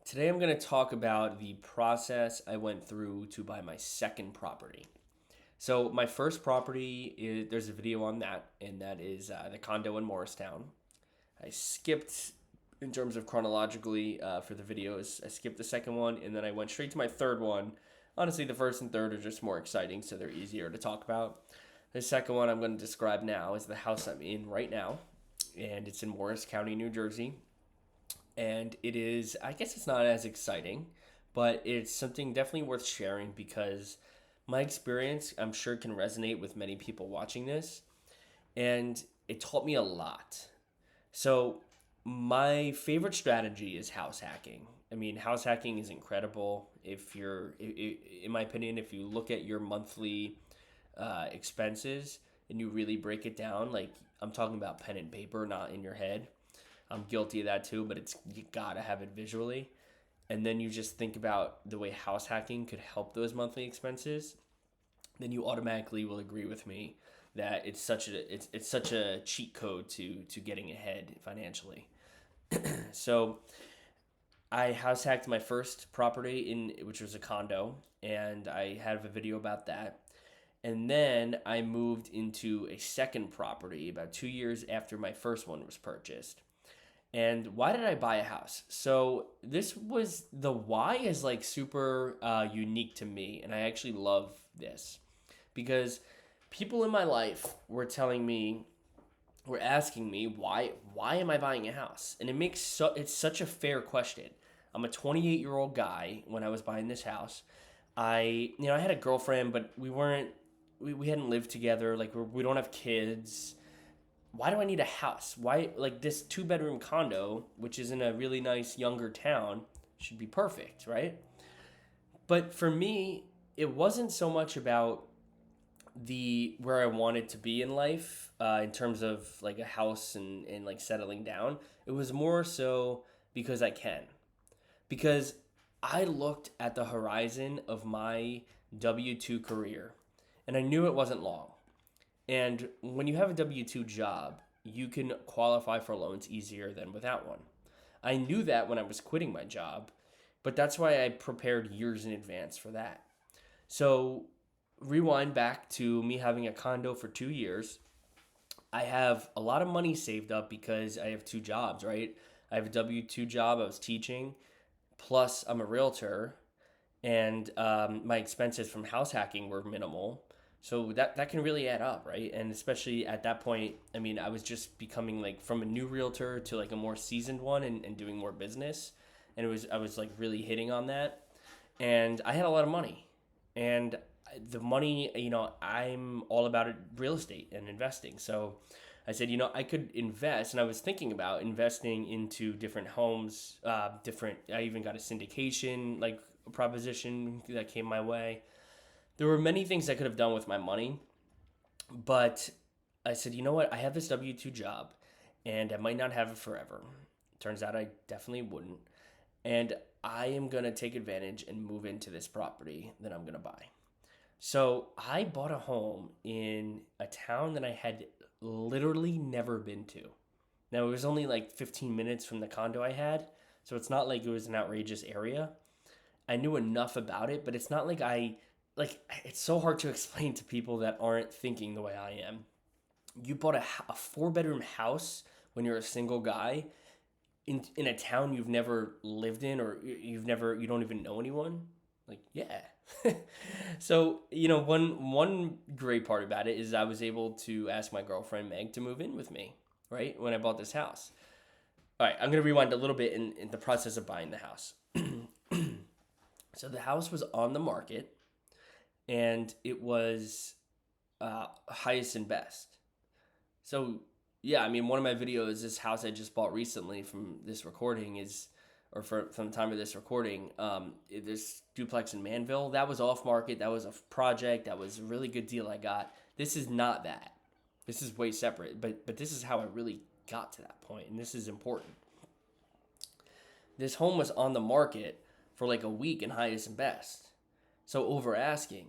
Today I'm going to talk about the process I went through to buy my second property. So, my first property is there's a video on that, and that is the condo in Morristown. I skipped in terms of chronologically for the videos. I skipped the second one, and then I went straight to my third one. Honestly, the first and third are just more exciting, so they're easier to talk about. The second one I'm going to describe now is the house I'm in right now, and it's in Morris County, New Jersey. And it is, I guess it's not as exciting, but it's something definitely worth sharing because my experience, I'm sure, can resonate with many people watching this, and it taught me a lot. So, my favorite strategy is house hacking. I mean, house hacking is incredible. If you're, in my opinion, if you look at your monthly expenses and you really break it down, like I'm talking about pen and paper, not in your head. I'm guilty of that too, but it's you gotta have it visually. And then you just think about the way house hacking could help those monthly expenses, then you automatically will agree with me that it's such a cheat code to getting ahead financially. So I house hacked my first property in which was a condo, and I have a video about that. And then I moved into a second property about 2 years after my first one was purchased. And why did I buy a house? So this was the why is like super unique to me, and I actually love this because people in my life were asking me why am I buying a house, and it's such a fair question. I'm a 28-year-old guy when I was buying this house. I had a girlfriend, but we hadn't lived together. Like we don't have kids. Why do I need a house? Why, like, this two-bedroom condo, which is in a really nice younger town, should be perfect, right? But for me, it wasn't so much about the where I wanted to be in life in terms of like a house and like settling down. It was more so because I can. Because I looked at the horizon of my W 2 career and I knew it wasn't long. And when you have a W 2 job, you can qualify for loans easier than without one. I knew that when I was quitting my job, but that's why I prepared years in advance for that. So, rewind back to me having a condo for 2 years. I have a lot of money saved up because I have two jobs, right? I have a W 2 job, I was teaching, plus I'm a realtor, and my expenses from house hacking were minimal. So that can really add up, right? And especially at that point, I mean, I was just becoming like from a new realtor to like a more seasoned one and doing more business. And I was like really hitting on that. And I had a lot of money. And the money, I'm all about it, real estate and investing. So I said, I could invest, and I was thinking about investing into different homes, I even got a syndication like proposition that came my way. There were many things I could have done with my money, but I said, you know what? I have this W 2 job and I might not have it forever. Turns out I definitely wouldn't. And I am going to take advantage and move into this property that I'm going to buy. So I bought a home in a town that I had literally never been to. Now, it was only like 15 minutes from the condo I had, so it's not like it was an outrageous area. I knew enough about it, but it's not like it's so hard to explain to people that aren't thinking the way I am. You bought a four-bedroom house when you're a single guy in a town you've never lived in, or you don't even know anyone. Like, yeah. So, one great part about it is I was able to ask my girlfriend Meg to move in with me, right? When I bought this house. All right, I'm going to rewind a little bit in the process of buying the house. So the house was on the market and it was highest and best. So yeah, I mean, one of my videos, this house I just bought recently from this recording is, or from the time of this recording, this duplex in Manville, that was off market. That was a project. That was a really good deal I got. This is not that. This is way separate. But this is how I really got to that point, and this is important. This home was on the market for like a week in highest and best. So over asking,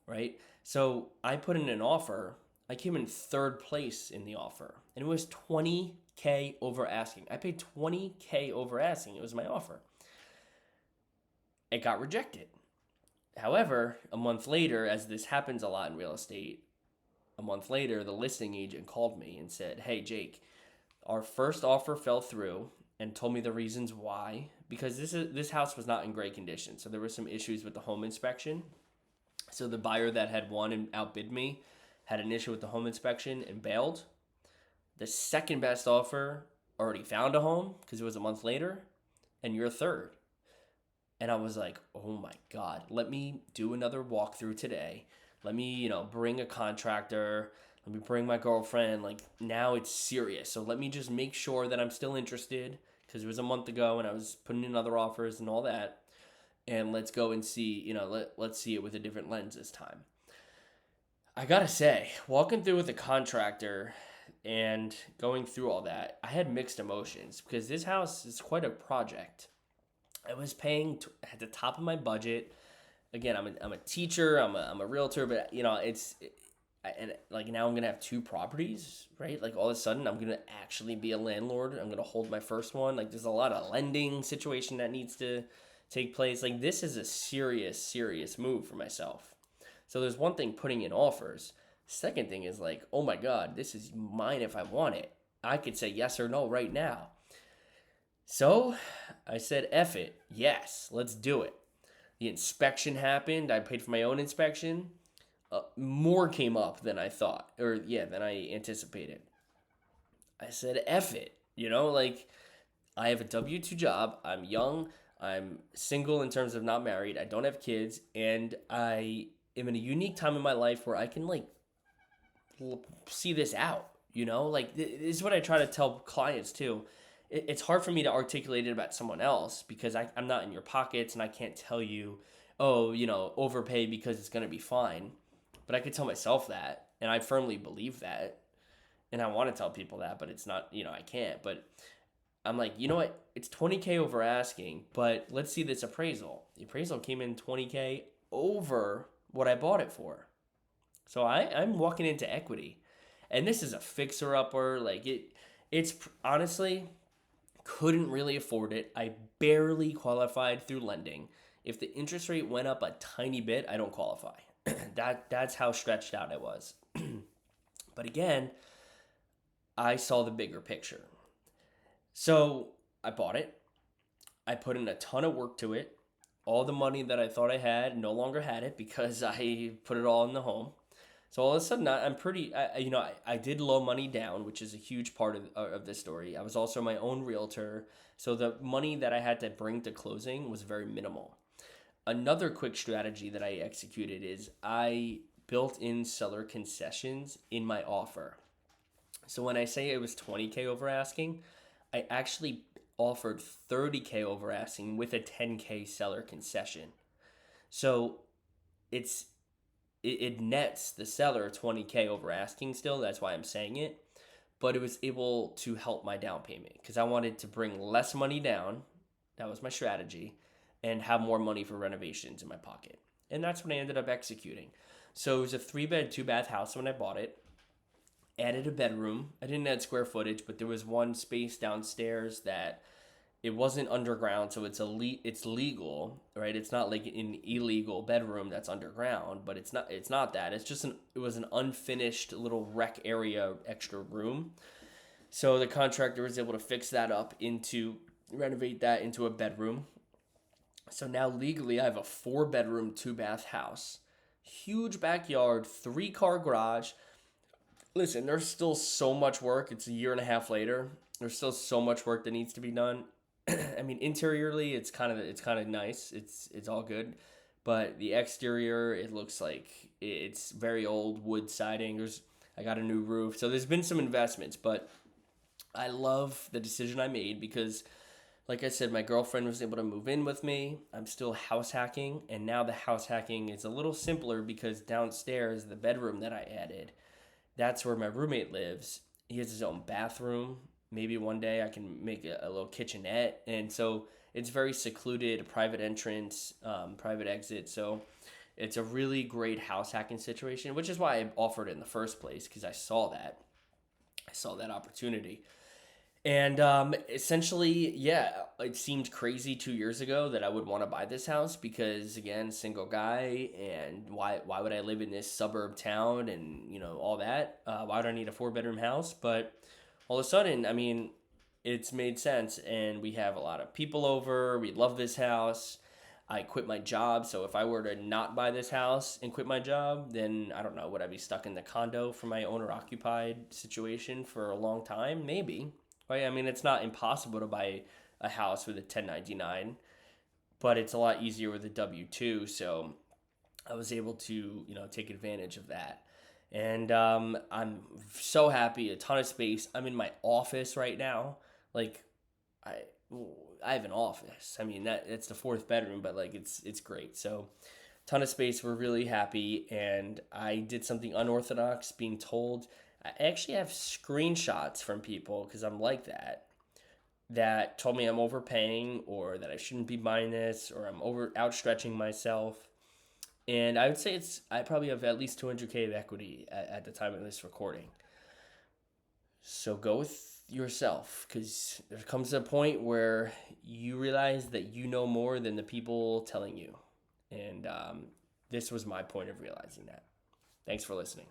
right? So I put in an offer. I came in third place in the offer, and it was 20K over asking. I paid 20K over asking. It was my offer. it got rejected. However, a month later, as this happens a lot in real estate, a month later, the listing agent called me and said, "Hey, Jake, our first offer fell through," and told me the reasons why. Because this house was not in great condition, so there were some issues with the home inspection. So the buyer that had won and outbid me had an issue with the home inspection and bailed. The second best offer already found a home because it was a month later, and you're third. And I was like, oh my God, let me do another walkthrough today. Let me, bring a contractor. Let me bring my girlfriend. Like, now it's serious. So let me just make sure that I'm still interested because it was a month ago and I was putting in other offers and all that. And let's go and see, let's see it with a different lens this time. I gotta say, walking through with a contractor and going through all that, I had mixed emotions because this house is quite a project. I was paying at the top of my budget. Again, I'm a teacher, I'm a realtor, but and like now I'm gonna have two properties, right? Like all of a sudden I'm gonna actually be a landlord. I'm gonna hold my first one. Like there's a lot of lending situation that needs to take place. Like this is a serious move for myself. So there's one thing putting in offers. Second thing is like, oh my God, this is mine if I want it. I could say yes or no right now. So I said, F it. Yes, let's do it. The inspection happened. I paid for my own inspection. More came up than I thought, than I anticipated. I said, F it. Like I have a W-2 job. I'm young. I'm single in terms of not married. I don't have kids. And I am in a unique time in my life where I can like see this out. Like this is what I try to tell clients too. It's hard for me to articulate it about someone else because I'm not in your pockets and I can't tell you, oh, overpay because it's going to be fine. But I could tell myself that, and I firmly believe that. And I want to tell people that, but it's not, I can't. But I'm like, you know what? It's 20K over asking, but let's see this appraisal. The appraisal came in 20K over what I bought it for. So I'm walking into equity. And this is a fixer-upper. Like, it's honestly couldn't really afford it. I barely qualified through lending. If the interest rate went up a tiny bit, I don't qualify. That's how stretched out I was. But again, I saw the bigger picture. So I bought it. I put in a ton of work to it. All the money that I thought I had, no longer had it because I put it all in the home. So all of a sudden, I did low money down, which is a huge part of this story. I was also my own realtor. So the money that I had to bring to closing was very minimal. Another quick strategy that I executed is I built in seller concessions in my offer. So when I say it was 20K over asking, I actually offered 30K over asking with a 10K seller concession. So it nets the seller 20K over asking still. That's why I'm saying it. But it was able to help my down payment because I wanted to bring less money down. That was my strategy. And have more money for renovations in my pocket. And that's what I ended up executing. So it was a 3-bed, 2-bath house when I bought it. Added a bedroom. I didn't add square footage, but there was one space downstairs that it wasn't underground, so it's legal, right? It's not like an illegal bedroom that's underground, but it's not that. It's just it was an unfinished little rec area extra room. So the contractor was able to fix that up renovate that into a bedroom. So now legally I have a 4-bedroom, 2-bath house. Huge backyard, 3-car garage. Listen, there's still so much work. It's a year and a half later. There's still so much work that needs to be done. I mean, interiorly, it's kind of nice. It's all good, but the exterior, it looks like it's very old wood siding. I got a new roof, so there's been some investments, but I love the decision I made because, like I said, my girlfriend was able to move in with me. I'm still house hacking, and now the house hacking is a little simpler because downstairs, the bedroom that I added, that's where my roommate lives. He has his own bathroom. Maybe one day I can make a little kitchenette. And so it's very secluded, private entrance, private exit. So it's a really great house hacking situation, which is why I offered it in the first place because I saw that. I saw that opportunity. And essentially, yeah, it seemed crazy 2 years ago that I would want to buy this house because, again, single guy, and why would I live in this suburb town and all that? Why would I need a 4 bedroom house? But all of a sudden, I mean, it's made sense, and we have a lot of people over. We love this house. I quit my job, so if I were to not buy this house and quit my job, then I don't know, would I be stuck in the condo for my owner occupied situation for a long time? Maybe. Right? I mean, it's not impossible to buy a house with a 1099, but it's a lot easier with a W 2. So I was able to, take advantage of that. And I'm so happy, a ton of space. I'm in my office right now. Like, I. I have an office. I mean that it's the fourth bedroom, but like it's great. So ton of space. We're really happy, and I did something unorthodox. Being told, I actually have screenshots from people because I'm like that told me I'm overpaying or that I shouldn't be buying this or I'm over outstretching myself. And I would say I probably have at least 200K of equity at the time of this recording. So go with yourself because there comes a point where you realize that you know more than the people telling you. And this was my point of realizing that. Thanks for listening.